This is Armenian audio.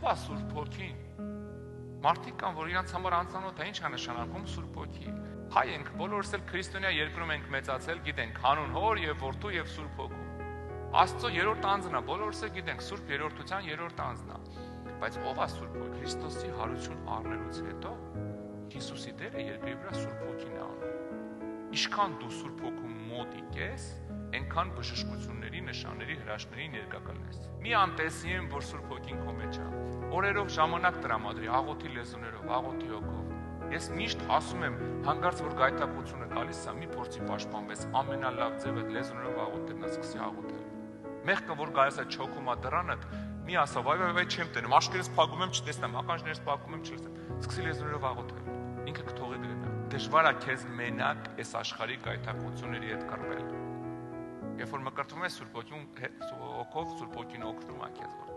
է Սուրբ Հոգին։ Մարդիկ կան, որ իրանց համար անծանոթ է, ինչ է նշանակում Սուրբ Հոգի։ Հայ ենք, բոլորս էլ քրիստոնյա երկրում ենք մեծացել, գիտենք հանուն Հոր եւ Որդու եւ Սուրբ Հոգու։ Աստծո երրորդ անձն է, բոլորս էլ գիտենք, Սուրբ Երրորդության երրորդ անձն է։ Բայց ով է Սուրբ Հոգի? Քրիստոսի հարություն առնելուց հետո Հիսուսի դերը երկրի վրա Սուրբ Հոգին է անում։ Ինչքան դու Սուրբ Հոգու մոտ իկես, այնքան բժշկությունների, նշանների, հրաշքների ներկա կլինես։ Մի անտեսի եմ, որ Սուրբ Հոգին քո մեջ է։ Օրերով ժամանակ տրամադրի, աղոթի լեզուներով, աղոթի հոգով։ Ես միշտ ասում եմ, հանկարծ որ գայթակղությունը գալիս է, մի փորձի պաշտպանվես, ամենալավ ձևը լեզուներով աղոթելն է, սկսի աղոթել։ Մեղքը որ գալիս է չոքում է դրանդ, մի ասա, վայ, չեմ տենում, աշկերտս փակում եմ, չտեսնեմ, ականջներս փակում եմ, չլսեմ։ Սկսի լեզուներով աղոթել։ Ինքը կթողի դրնա։ Դժվար է քեզ մենակ այս աշխարհի գայթակղությունների հետ կռվել։ Երբ որ մկրտվում ես Սուրբ Հոգու հոգով, Սուրբ Հոգին օգնում է քեզ։